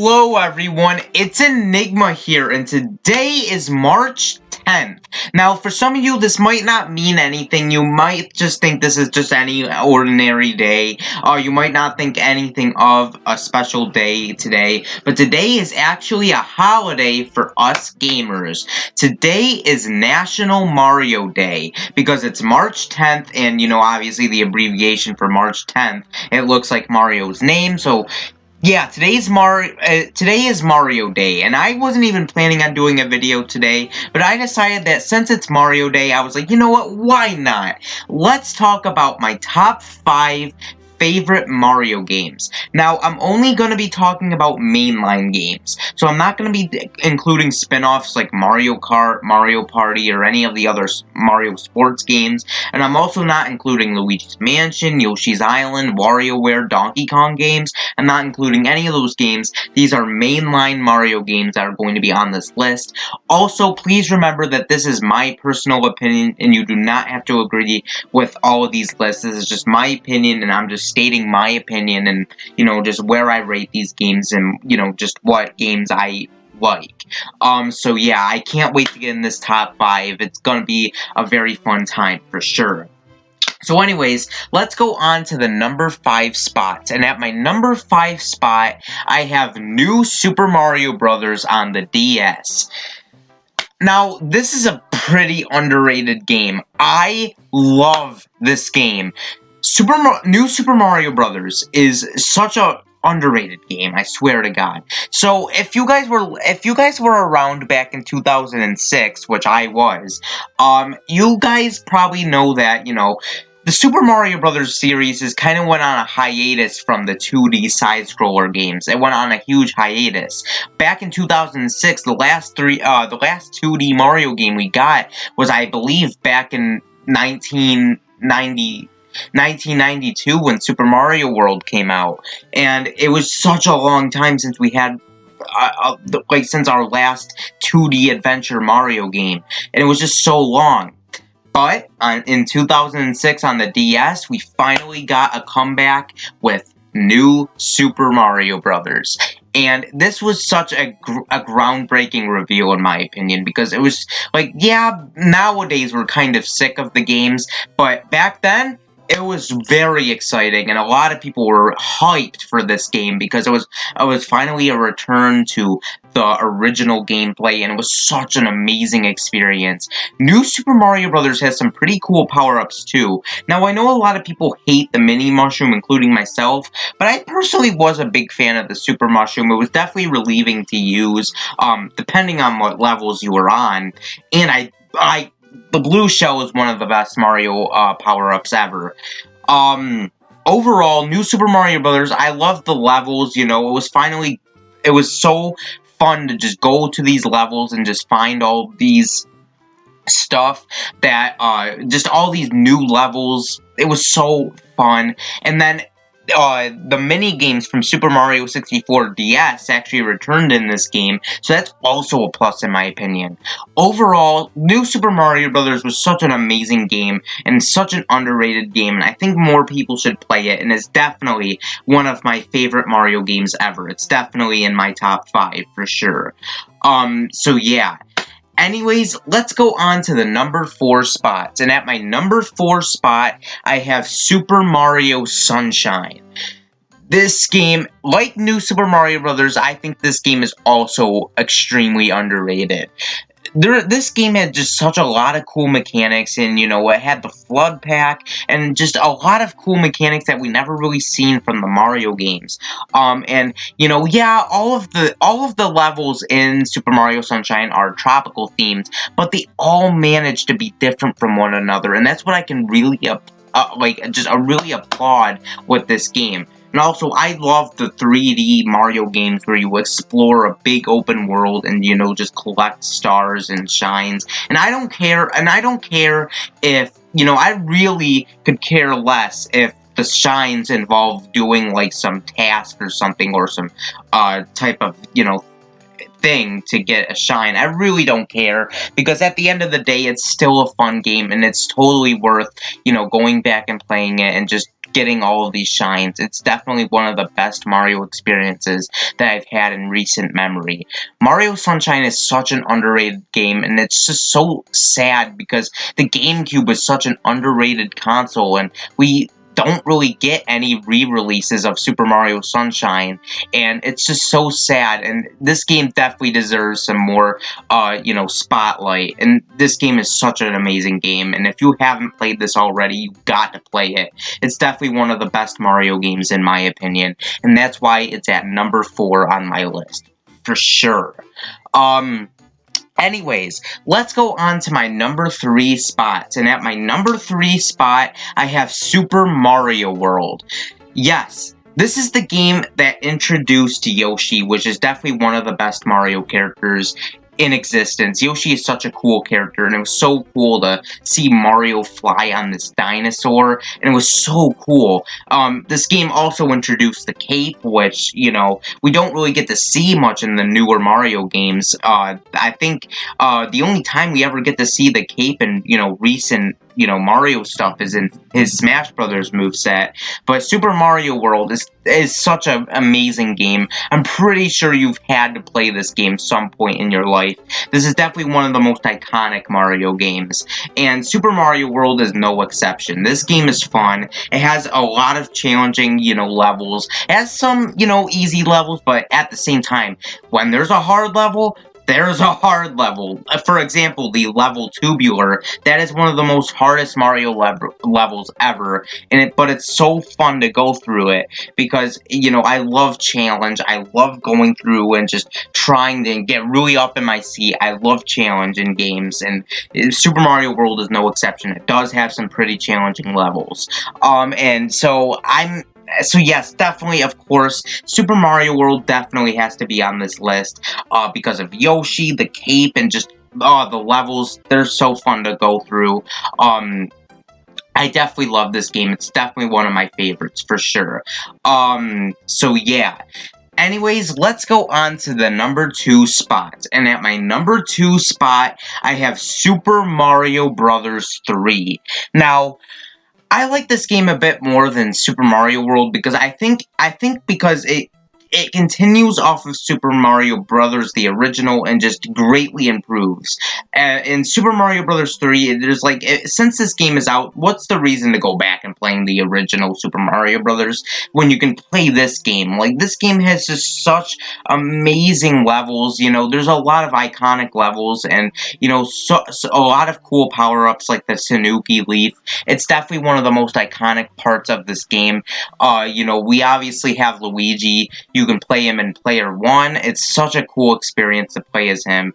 Hello everyone, it's Enigma here, and today is March 10th. Now, for some of you, this might not mean anything. You might just think this is just any ordinary day. You might not think anything of a special day today. But today is actually a holiday for us gamers. Today is National Mario Day, because it's March 10th, and, obviously the abbreviation for March 10th, it looks like Mario's name, so yeah, today is Mario Day, and I wasn't even planning on doing a video today, but I decided that since it's Mario Day, I was like, you know what, why not? Let's talk about my top 5 favorite Mario games. Now, I'm only going to be talking about mainline games, so I'm not going to be including spin-offs like Mario Kart, Mario Party, or any of the other Mario sports games, and I'm also not including Luigi's Mansion, Yoshi's Island, WarioWare, Donkey Kong games. I'm not including any of those games. These are mainline Mario games that are going to be on this list. Also, please remember that this is my personal opinion, and you do not have to agree with all of these lists. This is just my opinion, and I'm just stating my opinion and, just where I rate these games and, just what games I like. So yeah, I can't wait to get in this top 5. It's gonna be a very fun time for sure. So anyways, let's go on to the number 5 spot. And at my number 5 spot, I have New Super Mario Bros. On the DS. Now, this is a pretty underrated game. I love this game. New Super Mario Bros. Is such a underrated game, I swear to God. So if you guys were around back in 2006, which I was, you guys probably know that, the Super Mario Bros. Series is kind of went on a hiatus from the 2D side-scroller games. It went on a huge hiatus. Back in 2006, the last 2D Mario game we got was, I believe, back in 1992 when Super Mario World came out, and it was such a long time since we had since our last 2D adventure Mario game, and it was just so long. But in 2006 on the DS, we finally got a comeback with New Super Mario Bros. And this was such a groundbreaking reveal, in my opinion, because it was like, yeah, nowadays we're kind of sick of the games, but back then, it was very exciting, and a lot of people were hyped for this game because it was finally a return to the original gameplay, and it was such an amazing experience. New Super Mario Bros. Has some pretty cool power-ups too. Now, I know a lot of people hate the Mini Mushroom, including myself, but I personally was a big fan of the Super Mushroom. It was definitely relieving to use, depending on what levels you were on, and the blue shell is one of the best Mario power-ups ever. Overall, New Super Mario Bros., I love the levels, it was so fun to just go to these levels and just find all these stuff that, just all these new levels. It was so fun. And then, the mini games from Super Mario 64 DS actually returned in this game, so that's also a plus in my opinion. Overall, New Super Mario Bros. Was such an amazing game, and such an underrated game, and I think more people should play it, and it's definitely one of my favorite Mario games ever. It's definitely in my top 5, for sure. So yeah. Anyways, let's go on to the number 4 spots. And at my number 4 spot, I have Super Mario Sunshine. This game, like New Super Mario Bros., I think this game is also extremely underrated. This game had just such a lot of cool mechanics, and, it had the Flood Pack, and just a lot of cool mechanics that we never really seen from the Mario games. And, yeah, all of the levels in Super Mario Sunshine are tropical themed, but they all manage to be different from one another, and that's what I can really, really applaud with this game. And also, I love the 3D Mario games where you explore a big open world and, just collect stars and shines. And I don't care if, I really could care less if the shines involve doing, like, some task or something, or some, type of, thing to get a shine. I really don't care, because at the end of the day, it's still a fun game, and it's totally worth, going back and playing it and just getting all of these shines. It's definitely one of the best Mario experiences that I've had in recent memory. Mario Sunshine is such an underrated game, and it's just so sad because the GameCube was such an underrated console, and we don't really get any re-releases of Super Mario Sunshine, and it's just so sad, and this game definitely deserves some more, spotlight, and this game is such an amazing game, and if you haven't played this already, you got to play it. It's definitely one of the best Mario games in my opinion, and that's why it's at number 4 on my list, for sure. Anyways, let's go on to my number 3 spot. And at my number 3 spot, I have Super Mario World. Yes, this is the game that introduced Yoshi, which is definitely one of the best Mario characters in existence. Yoshi is such a cool character, and it was so cool to see Mario fly on this dinosaur, and it was so cool. This game also introduced the cape, which, we don't really get to see much in the newer Mario games. I think the only time we ever get to see the cape in, recent Mario stuff is in his Smash Brothers moveset, but Super Mario World is such an amazing game. I'm pretty sure you've had to play this game some point in your life. This is definitely one of the most iconic Mario games, and Super Mario World is no exception. This game is fun. It has a lot of challenging, levels. It has some, easy levels, but at the same time, when there's a hard level, there's a hard level. For example, the level Tubular, that is one of the most hardest Mario levels ever, but it's so fun to go through it, because, I love challenge, I love going through and just trying to get really up in my seat. I love challenge in games, and Super Mario World is no exception. It does have some pretty challenging levels, So yes, definitely, of course, Super Mario World definitely has to be on this list, because of Yoshi, the cape, and just, the levels. They're so fun to go through. I definitely love this game. It's definitely one of my favorites, for sure. So yeah. Anyways, let's go on to the number 2 spot. And at my number 2 spot, I have Super Mario Bros. 3. Now, I like this game a bit more than Super Mario World because I think because it continues off of Super Mario Brothers, the original, and just greatly improves. In Super Mario Brothers 3, there's since this game is out, what's the reason to go back and playing the original Super Mario Brothers when you can play this game? This game has just such amazing levels. There's a lot of iconic levels, and so a lot of cool power-ups like the Tanuki Leaf. It's definitely one of the most iconic parts of this game. We obviously have Luigi. You can play him in Player 1. It's such a cool experience to play as him.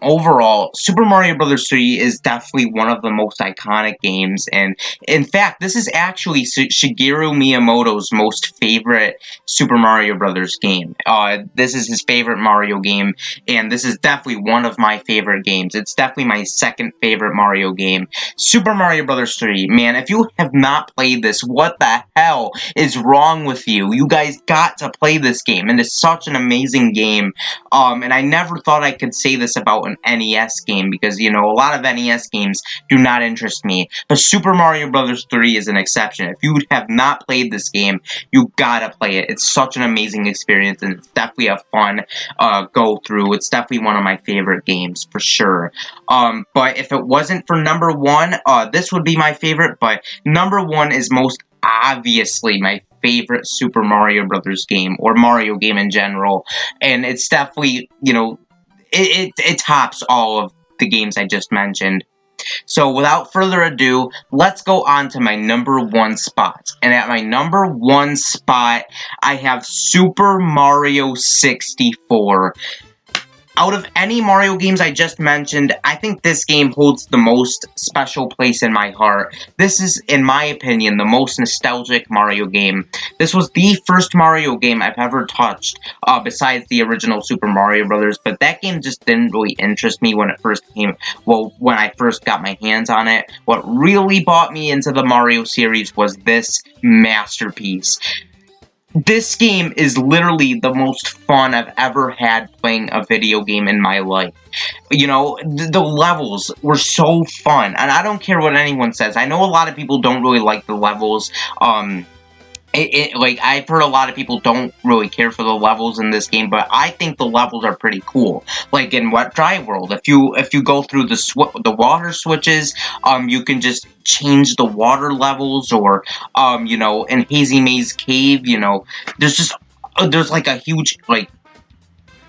Overall, Super Mario Bros. 3 is definitely one of the most iconic games, and in fact, this is actually Shigeru Miyamoto's most favorite Super Mario Bros. Game. This is his favorite Mario game, and this is definitely one of my favorite games. It's definitely my second favorite Mario game. Super Mario Bros. 3, man, if you have not played this, what the hell is wrong with you? You guys got to play this game, and it's such an amazing game, and I never thought I could say this about an NES game, because, a lot of NES games do not interest me, but Super Mario Bros. 3 is an exception. If you have not played this game, you gotta play it. It's such an amazing experience, and it's definitely a fun go-through. It's definitely one of my favorite games, for sure. But if it wasn't for number 1, this would be my favorite, but number 1 is most obviously my favorite Super Mario Brothers game, or Mario game in general, and it's definitely, it tops all of the games I just mentioned. So without further ado, let's go on to my number 1 spot. And at my number 1 spot, I have Super Mario 64. Out of any Mario games I just mentioned, I think this game holds the most special place in my heart. This is, in my opinion, the most nostalgic Mario game. This was the first Mario game I've ever touched, besides the original Super Mario Brothers, but that game just didn't really interest me when it first came, when I first got my hands on it. What really brought me into the Mario series was this masterpiece. This game is literally the most fun I've ever had playing a video game in my life. You know, the levels were so fun, and I don't care what anyone says. I know a lot of people don't really like the levels. Like, I've heard a lot of people don't really care for the levels in this game, but I think the levels are pretty cool. Like in Wet Dry World, if you go through the water switches, you can just change the water levels, or you know, in Hazy Maze Cave, you know, there's like a huge, like,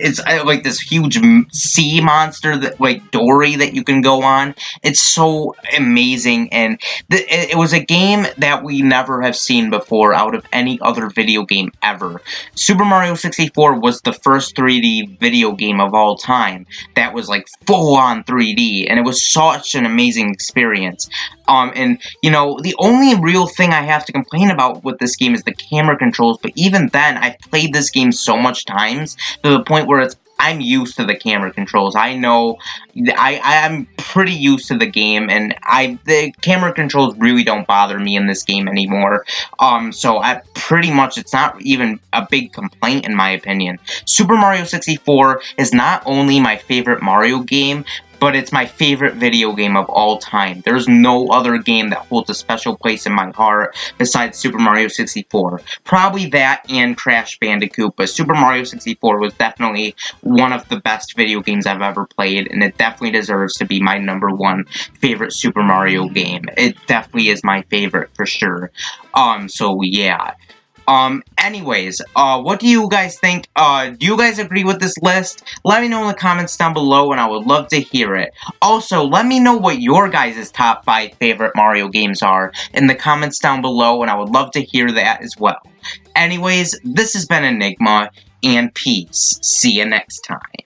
it's like this huge sea monster, that, like, Dory, that you can go on. It's so amazing, and it was a game that we never have seen before out of any other video game ever. Super Mario 64 was the first 3D video game of all time that was, like, full-on 3D, and it was such an amazing experience. And, you know, the only real thing I have to complain about with this game is the camera controls, but even then, I've played this game so much times to the point where I'm used to the camera controls. I know, I'm pretty used to the game, and the camera controls really don't bother me in this game anymore. So pretty much, it's not even a big complaint in my opinion. Super Mario 64 is not only my favorite Mario game, but it's my favorite video game of all time. There's no other game that holds a special place in my heart besides Super Mario 64. Probably that and Crash Bandicoot, but Super Mario 64 was definitely one of the best video games I've ever played, and it definitely deserves to be my #1 favorite Super Mario game. It definitely is my favorite for sure. So yeah. Anyways, what do you guys think? Do you guys agree with this list? Let me know in the comments down below, and I would love to hear it. Also, let me know what your guys' top 5 favorite Mario games are in the comments down below, and I would love to hear that as well. Anyways, this has been Enigma, and peace. See you next time.